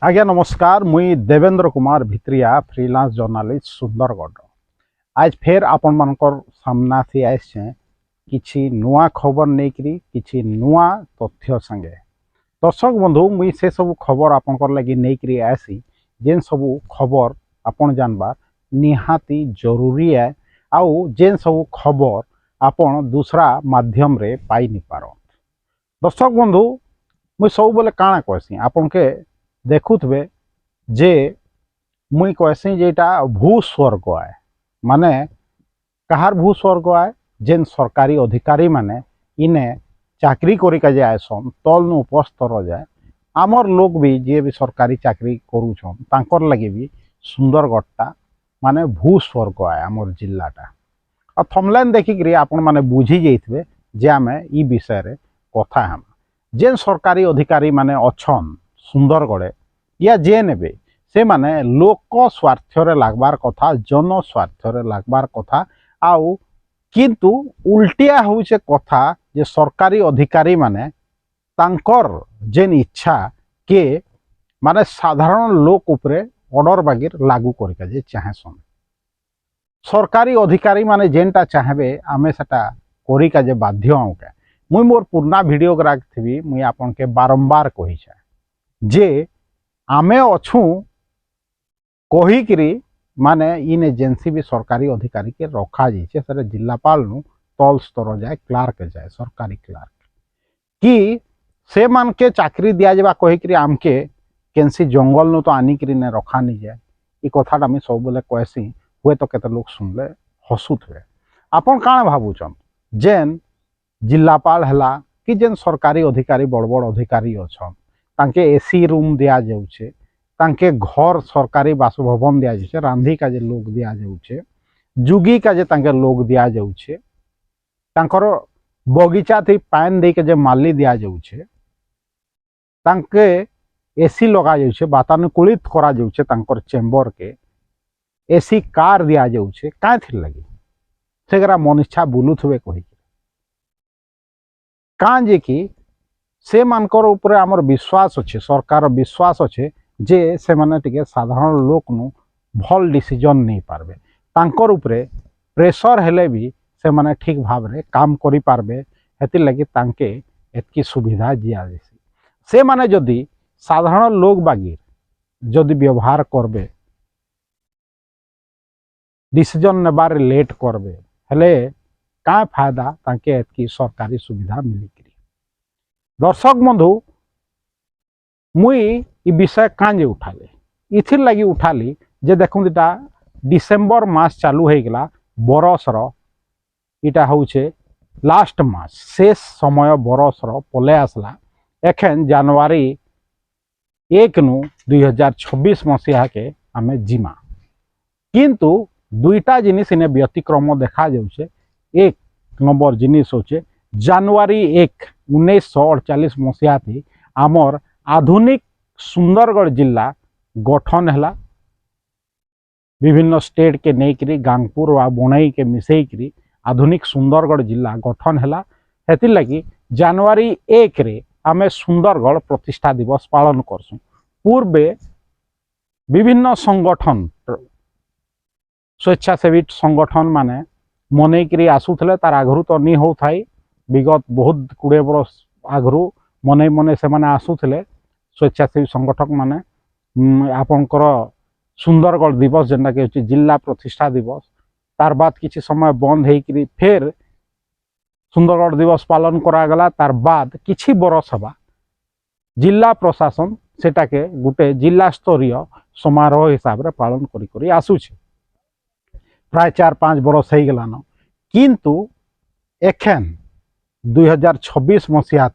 आज्ञा नमस्कार मुई देवेंद्र कुमार भित्रिया फ्रीलांस जर्नालिस्ट सुंदरगढ़। आज फिर आपण मानकर सामना थी आसे किछि नुआ खबर नेकरी किछि नुआ तथ्य संगे। दर्शक बंधु मुई से सब खबर आपनकर लगी नेकरी आसी जेन सब खबर आपण जानबार निहाती जरूरी है आउ जेन सब खबर आपण दूसरा माध्यम रे पाई नि पारो। दर्शक बंधु मुई सब बोले काଣା कहसी आपन के देखुवे जे मुई कहसी जेटा भूस्वर्ग आए माने कहार भूस्वर्ग आए जेन सरकारी अधिकारी माने इने चाकरी करिका जे आयसन तल नु उपस्तर जाए आमर लोग भी जे भी सरकारी चाकरी करूछन तांकर लगे भी सुंदरगढ़टा माने भूस्वर्ग आए आमर जिल्लाटा। और थमलाइन देखिक आपण माने बुझी जाइथिबे जे आमे ई विषय रे कथा हम जेन सरकारी अधिकारी माने अछन सुंदरगढ़े या जे नेबे से माने लोक स्वार्थ रे लागबार कथा जन स्वार्थ रे लागबार कथा आउ किंतु उल्टिया होउछे कथा जे सरकारी अधिकारी माने तांकर जेन इच्छा के माने साधारण लोक उपरे ऑर्डर बागिर लागू करिका जे चाहेसन। सरकारी अधिकारी माने जेनटा चाहेबे आमे सेटा करिका जे बाध्य होके मुई मोर पुरना वीडियो ग्राफ थी मुई आपन के बारंबार कही जे आमे अछु कहीकि माने इन एजेंसी भी सरकारी अधिकारी के रखा जाइए सर जिलापाल नु तल स्तर जाए क्लार्क जाए सरकारी क्लार्क कि से मान के चाकरी दिया जावा कहीकि आमके केनसी जंगल नु तो आनिकरी ने रखा नहीं जाए ये कथाटा मुझे सब बेले कहसी हुए तो केते लोग सुनले हसुथे आपन काण भावुचन जेन जिलापाल हला कि जेन सरकारी अधिकारी बड़ बड़ अधिकारी अच्छा तांके एसी रूम दिया जाउछे तांके घर सरकारी बासभवन दिया जाउछे रांधी का जे लोग दिया जाउछे जुगी का जे तांके लोग दिया जाउछे तांकर बगीचा थी पान दे के जे माली दिया जाउछे तांके एसी लगा जाउछे वातानुकूलित करा जाउछे तांकर चेम्बर के एसी कार दिया जाउछे काहे थी लगी सेगरा मन इच्छा बुलुथवे कहि कां जे कि से मानकर ऊपर आमर विश्वास अच्छे सरकार विश्वास अच्छे जे से माने टिके साधारण लोक नु भल डिसीजन नहीं पारबे तांकर ऊपर प्रेशर हेले भी से माने ठीक भाव रे काम करि पारबे हेति लगी तांके एतकी सुविधा दिया जैसी से माने जदि साधारण लोग बागिर जदि व्यवहार करबे डिसीजन नेबार लेट करबे हेले का फायदा तांके एतकी सरकारी सुविधा मिली। दर्शक बंधु मुई इ विषय कांजे उठाले इथिर लगी उठाली जे देखुं इटा डिसेम्बर मास चालू हो गला बरसर इटा होचे लास्ट मास शेष समय बरसर पले आसला एखेन जनवरी 1 नु 2026 मसीहा के आमे जिमा किंतु दुईटा जिनिस इने व्यतिक्रम देखा जाउछे। एक नंबर जिनिस होचे जनवरी 1 1948 मसीहा थी आमर आधुनिक सुंदरगढ़ जिला गठन है विभिन्न स्टेट के नहींकरी गांगपुर व बणई के मिसेकरी आधुनिक सुंदरगढ़ जिला गठन है हेति लगी जनवरी 1 रे आमे सुंदरगढ़ प्रतिष्ठा दिवस पालन करसु। पूर्वे विभिन्न संगठन स्वेच्छासेवी संगठन माने मनईकरी आसुले तार आगु तो नहीं हो थाई विगत बहुत 20 बरस आगु मन मन से मैंने आसुले स्वेच्छासेवी संगठक माने आपनकर सुंदरगढ़ दिवस जेनटा कि जिला प्रतिष्ठा दिवस तार बाद किसी समय बंद होकर फिर सुंदरगढ़ दिवस पालन करागला तार बाद किछि बरस हवा जिला प्रशासन सेटा के गोटे जिला स्तरीय समारोह हिसाब रे पालन करी आसुचे प्राय 4-5 बरस हो गलान किंतु एखेन 2026 मसीहा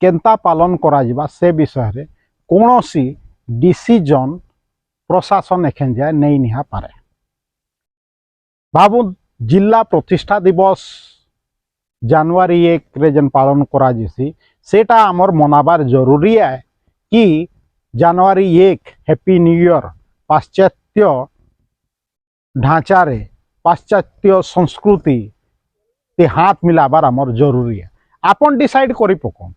केंता पालन करा जिबा से विषय रे कोनोसी डिसीजन प्रशासन एखेन जाए नहीं निहा पारे। बाबू जिला प्रतिष्ठा दिवस जनवरी 1 रे जन पालन करा जिसी सेटा आमर मनाबार जरूरी है कि जनवरी 1 हैप्पी न्यू ईयर पाश्चात्य ढांचा रे पाश्चात्य संस्कृति ते हाथ मिलाबार आमर जरूरी है। आपन डिसाइड करी पकंत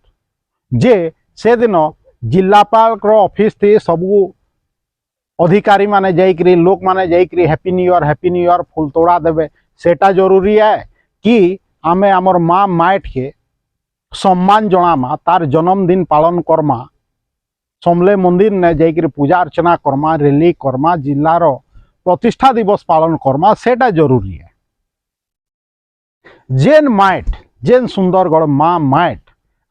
जे से दिन जिलापाल ऑफिस थी सबू अधिकारी माने जाइकरी लोक माने जाइकरी हैप्पी न्यू ईयर फुल तोड़ा देवे सेटा जरूरी है कि आमे आमर माँ माइट के सम्मान जनामा तार जन्मदिन पालन करमा समले मंदिर ने जाइकरी पूजा अर्चना करमा रैली करमा जिलार प्रतिष्ठा दिवस पालन करमा सेटा जरूरी है। जेन माइट जेन सुंदरगढ़ माँ माइट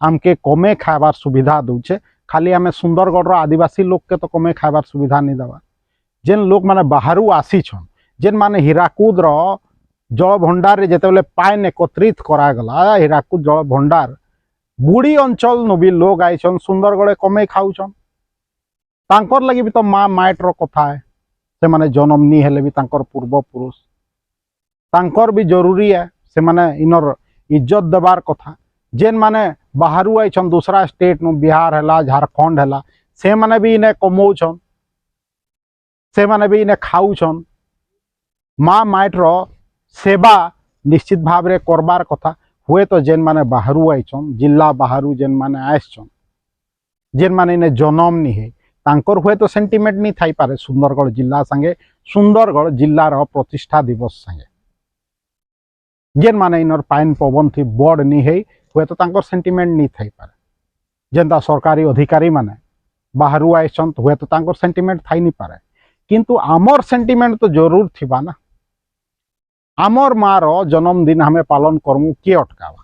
आमके कमे खाबार सुविधा दूचे खाली आम सुंदरगढ़ आदिवासी लोक के तो कमे खाबार सुविधा नहीं देवा जेन लोक माने बाहरु आसी छन जेन माने हीराकुद जल भंडार जिते पाइन एकत्रित करागला हीराकुद जल भंडार बुढ़ी अंचल नु भी लोग आईछन सुंदरगढ़ कमे खाऊछन तांकर लगी भी तो माँ माइटर कथा है से माने जन्म नहीं हेले भी तांकर पूर्वपुरुष तांकर भी जरूरी है से माने इनर इज्जत देवार कथा जेन माने बाहरु आईछन दूसरा स्टेट नु बिहार है झारखंड है से माने भी इन्हें कमौछन से माने भी इन्हें खाऊछन माँ माइटर सेवा निश्चित भाव रे करबार कथा हुए तो जेन माने बाहरु आईछन जिला बाहरु जेन माने आइछन जेन माने इन्हें जन्म नहीं है तांकर हुए तो सेंटिमेंट नहीं थाई पारे सुंदरगढ़ जिला संगे सुंदरगढ़ जिलार प्रतिष्ठा दिवस संगे जेन माने इनर पाइन पवन थी बड़ नहीं है हुए तो तांकर सेंटिमेंट नहीं थाई पारे जेनता सरकारी अधिकारी माने बाहरु आइछन तो हुए तो तांकर सेंटिमेंट थाई नहीं पारे किंतु आमर सेंटिमेंट तो जरूर थिबा ना आमर मार जन्मदिन हमें पालन करमु किए अटकावा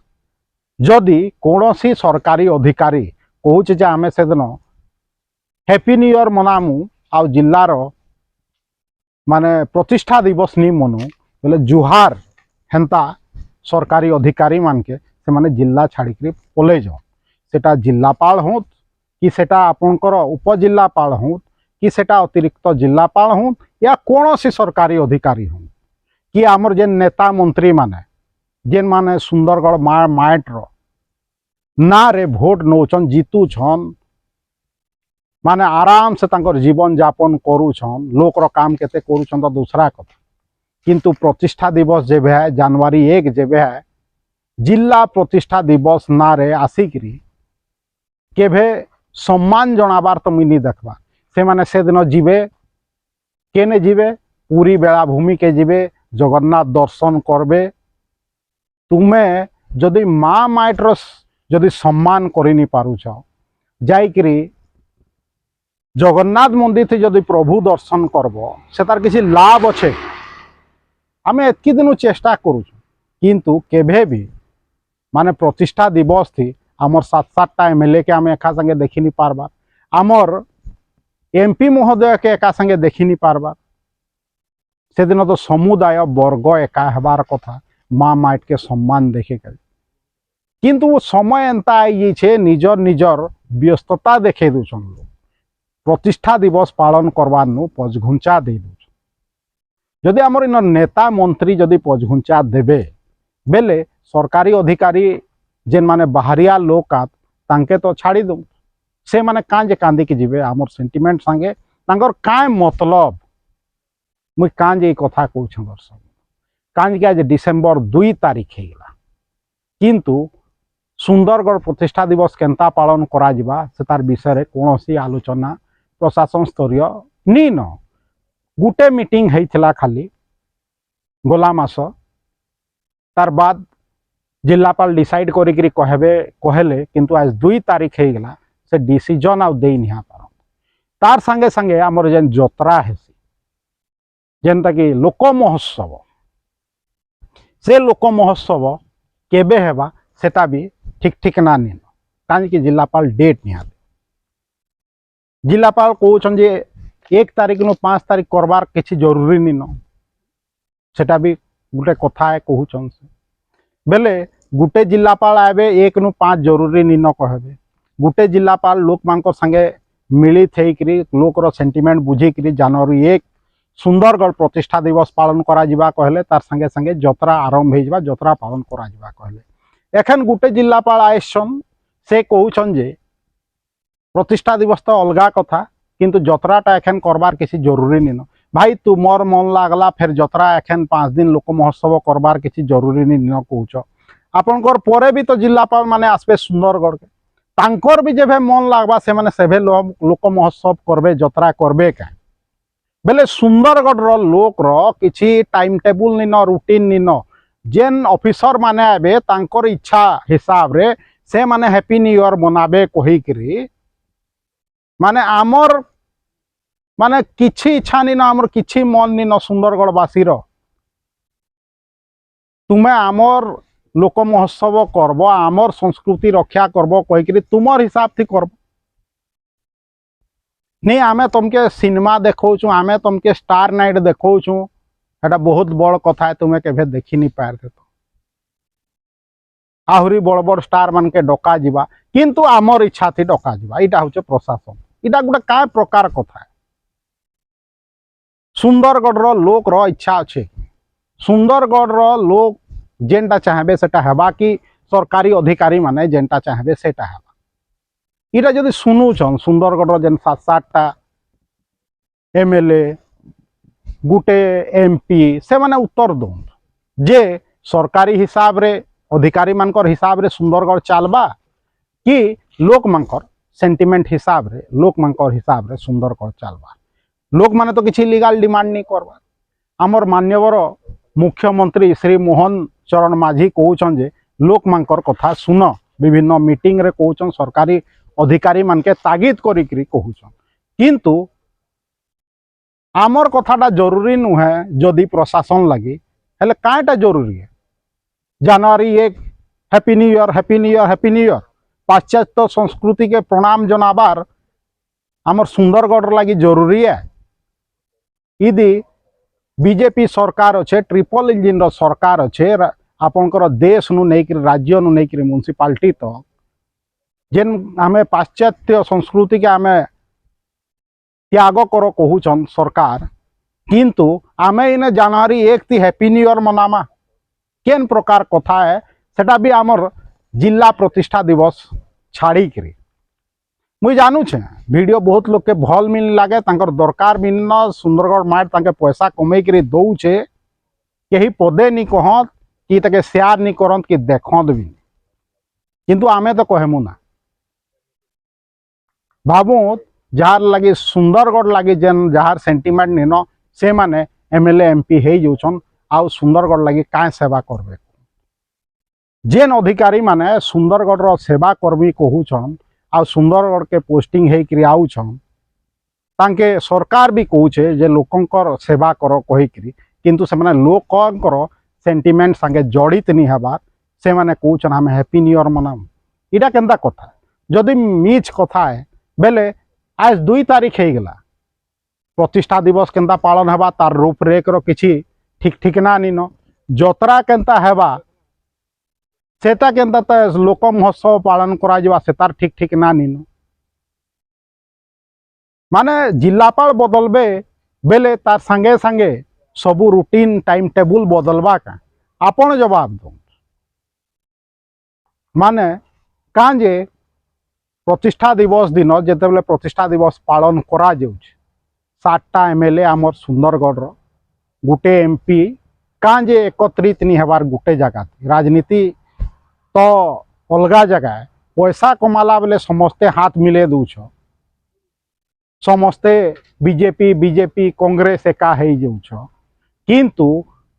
जदि कौनसी सरकारी अधिकारी कहूचे जे आमे से दिन हैप्पी न्यू ईयर मनामु आ जिलार माने प्रतिष्ठा दिवस नहीं मनू बोले जुहार हेन्ता सरकारी अधिकारी मान के से माने जिला छाड़िक पलै जाओ सेटा जिलापाल हो कि सेटा आपनकर उपजिलापाल हो कि सेटा अतिरिक्त जिलापाल हो या कौन सी सरकारी अधिकारी हो कि आमर जेन नेता मंत्री माने जेन माने सुंदरगढ़ माइटर ना रे भोट नौछन जीतु छन माने आराम से तांकर जीवन यापन करूछन लोकर काम केते करूछन तो दूसरा कथा किंतु प्रतिष्ठा दिवस जेबे है जनवरी 1 जेबे है जिला प्रतिष्ठा दिवस ना रे आसिकरी केभे सम्मान जनाबार तो मुई नहीं देखबा से माने से दिन जीवे केने जीवे पूरी बेलाभूमि के जीवे जगन्नाथ दर्शन करबे तुम्हें जदि माँ माइटर जदि सम्मान करि नहीं पारुछ जाइकरी जगन्नाथ मंदिर थी जदि प्रभु दर्शन करब से तार किसी लाभ अच्छे आम एतकी दिन चेष्टा करूँ किंतु केभे भी माने प्रतिष्ठा दिवस थी आमर 7-7टा एमएलए के आम एका संगे देखी नहीं पारबार आमर एमपी महोदय के एका संगे देखी नहीं पारबार से दिन तो समुदाय वर्ग एका हेबार कथा माँ माइट के सम्मान देखे किंतु वो समय एंता आई छे निजर निजर व्यस्तता देखे दूछन लोग प्रतिष्ठा दिवस पालन करवार नु पचघुंचा दे दूछन जदि आमर इन नेता मंत्री जदि पचघुंचा देबे बेले सरकारी अधिकारी जेन माने बाहरिया लोक तांके तो छाड़ी दो से माने कांजे कांदी के जीवे आमर सेंटिमेंट संगे तांकर काय मतलब मुई कांजे कथा कहूँ दर्शक कांज के आज डिसेम्बर 2 तारीख होगा किंतु सुंदरगढ़ प्रतिष्ठा दिवस केन्ता पालन करा जिबा से तार विषय कौन सी आलोचना प्रशासन स्तरीय नी न गुटे मीटिंग होइथिला खाली गोला मास तार बाद जिलापाल डिसाइड करिकरी कहले किंतु आज 2 तारीख होगा से डिसीजन आउ दे नहीं पार तार संगे संगे आमर जेन जत्रा हेसी जेनता कि लोक महोत्सव से लोक महोत्सव केबे हेबा सेटा भी ठीक ठीक ना निन कांजी जिलापाल डेट निहाते जिलापाल कहउछन जे 1 तारीख नु 5 तारीख करबार किछि जरूरी निन सेटा भी गुटे कथा है कहउछन से बेले गुटे जिलापाल आबे 1 नु 5 जरूरी निन कहबे गुटे जिलापाल लोक मानक संगे मिली थेकरी लोकर सेंटिमेंट बुझिकरी जनवरी 1 सुंदरगढ़ प्रतिष्ठा दिवस पालन करा जिबा कहले तार संगे संगे जत्रा आरंभ हो जत्रा पालन करा जिबा कहले एखन गुटे जिलापाल आइछन से कहउछन जे प्रतिष्ठा दिवस तो अलगा कथा किंतु जत्राटा एखन करबार किसी जरूरी नहीं न भाई तुमर मन लागला फिर जत्रा एखन 5 दिन लोक महोत्सव करबार किसी जरूरी नहीं न कहउछ आपनकर परे भी तो जिलापाल माने आसबे सुंदरगढ़ के तांकर भी जेबे मन लागबा से माने सेबे लोक महोत्सव करबे जत्रा करबे का बेले सुंदरगढ़ लोक किछि टाइम टेबुल निन रूटीन निन जेन ऑफिसर माने आबे तांकर इच्छा हिसाब रे से माने हैप्पी न्यू ईयर मनाबे कहि करी माने आमर माने किछि इच्छा निन आमर किछि मन निन सुंदरगढ़ वासी रो तुमे आमर लोक महोत्सव करब आमर संस्कृति रक्षा करब कहीकि तुमर हिसाब थी करब नहीं आमे तुमके सिनेमा देखौछु आमे तुमके स्टार नाइट देखौछु एटा बहुत बड़ कथा है तुम्हें केभे देखी नहीं पारते तो आहुरी बड़ बड़ स्टार मान के डका जिबा किंतु आमर इच्छा थी डका जिबा इटा होचे प्रशासन इटा गोटे काय प्रकार कथा है सुंदरगढ़ लोक रो इच्छा अच्छे सुंदरगढ़ लोक जेनटा चाहबे सेटा हेबा कि सरकारी अधिकारी माने जेनटा चाहबे सेटा हेबा इटा जदि सुनुछन सुंदरगढ़ जेन 7-7टा एमएलए गुटे एमपी से माने उत्तर दौन जे सरकारी हिसाब रे अधिकारी मानकर हिसाब रे सुंदरगढ़ चलबा कि लोक मानकर सेंटिमेंट हिसाब रे लोक मानकर हिसाब रे सुंदरगढ़ चलबा लोक माने तो किसी लीगल डिमांड नहीं करबा आमर मान्यवर मुख्यमंत्री श्री मोहन चरण माझी कहउछन जे लोक मानकर कथा सुन विभिन्न मीटिंग रे कहउछन सरकारी अधिकारी मान के तागिद करी कहउछन किंतु आमर कथाटा जरूरी नुहे जदि प्रशासन लगी हेले काएटा जरूरी है जनवरी 1 happy new year happy new year happy new year पाश्चात्य संस्कृति के प्रणाम जनाबार आमर सुंदरगढ़ लगी जरूरी है यदि बीजेपी सरकार अच्छे ट्रिपल इंजिन रो सरकार अच्छे आपनकर देश नु नहीं राज्य नु नहीं म्युनिसिपालिटी तो जेन आमे पाश्चात्य संस्कृति के आमे त्याग कर कहूचन सरकार किंतु आमे इने जनवरी 1 थी हैप्पी न्यू ईयर मनामा केन प्रकार कथा है सेटा भी आमर जिला प्रतिष्ठा दिवस छाड़ी करी मुई जानू छे वीडियो बहुत लोग के भल मिल लागे तांकर दरकार भी न सुंदरगढ़ मार तांके पैसा कमे करी दौचे कहीं पदे नहीं कहत कि ताके शेयर नहीं करत कि देखत भी किंतु आमे तो कहमु ना भावु जार लगी सुंदरगढ़ लगी जेन जार सेंटिमेंट निन से माने एमएलए एमपी हे जोछन आउ सुंदरगढ़ लगी काय सेवा करबे जेन अधिकारी माने सुंदरगढ़ रो सेवा कर्मी कहूछन आ सुंदरगढ़ के पोस्टिंग है कि आउछन तांके सरकार भी कहूचे जे लोकंकर सेवा कर कहीकि किंतु से माने लोकंकर सेंटिमेंट संगे जड़ित नहीं हबार से माने कहूछन हम हैप्पी न्यू ईयर मनाम इटा केंदा कथा जदि मीछ कथा है बेले आज 2 तारीख हो गला प्रतिष्ठा दिवस केंदा पालन हबा तार रूपरेख रो किछि ठीक ठिकना निन जतरा केंता हेबा सेटा केंता त लोक महोत्सव पालन करा जिबा सेतार ठीक ठीक ना निन माने जिलापाल बदलबे बेले तार संगे संगे सबू रूटीन टाइम टेबुल बदलबा का आपण जवाब दो माने काजे प्रतिष्ठा दिवस दिन जेते बेले प्रतिष्ठा दिवस पालन करा जाउछ 7टा एमएलए आमर सुंदरगढ़ रो गुटे एमपी काजे एकत्रित नहीं हबार गुटे जगह राजनीति तो अलगा जगह पैसा कमाला बेले समस्ते हाथ मिले दूछ समस्ते बीजेपी बीजेपी कांग्रेस एका हो जाउछ किंतु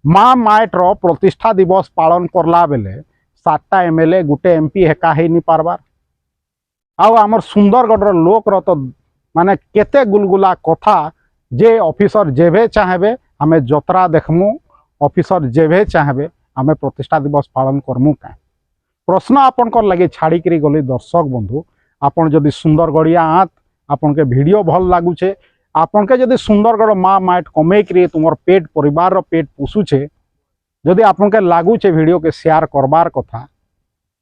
माँ माइट रो प्रतिष्ठा दिवस पालन करला बेले 7टा एमएलए गुटे एमपी एका हो नहीं पारबार आउ आमर सुंदरगढ़ लोक रो तो माने केते गुलगुला कथा जे ऑफिसर जेबे चाहेबे आमे जतरा देखमु ऑफिसर जेबे चाहेबे आमे प्रतिष्ठा दिवस पालन करमु का प्रश्न आपनकर लगे छाड़ी करी गली दर्शक बंधु आपन जदि सुंदरगढ़िया आत आपन के वीडियो भल लागुचे आपन के जदि सुंदरगढ़ माँ माइट कमे करी तुमर पेट परिवार रो पेट पोषुचे जदि आपन के लागुचे वीडियो के शेयर करबार कथा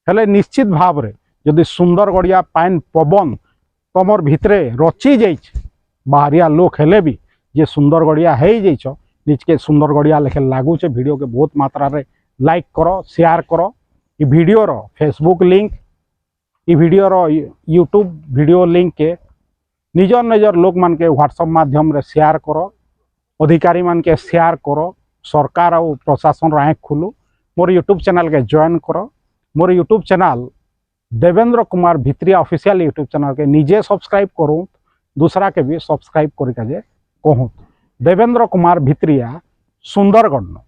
हेले निश्चित भाव रे जदि सुंदरगढ़िया पाइन पवन तमर भितरे रची जाइछ बाहरिया लोक हेले भी जे सुंदरगढ़िया है जाइछ निजके सुंदरगढ़िया लेखे लागुचे वीडियो के बहुत मात्रा रे लाइक करो शेयर करो ई वीडियो रो फेसबुक लिंक ई वीडियो रो यूट्यूब वीडियो लिंक के निजर निजर लोक मान के व्हाट्सएप माध्यम रे शेयर करो अधिकारी मान के शेयर करो सरकार और प्रशासन आँख खुलू मोर यूट्यूब चैनल के जॉइन करो मोर YouTube channel Devendra Kumar Bhitriya official YouTube channel के निजे सब्सक्राइब करूँ, दूसरा के भी सब्सक्राइब करके कहूँ। देवेंद्र कुमार भित्रिया, सुंदरगढ़।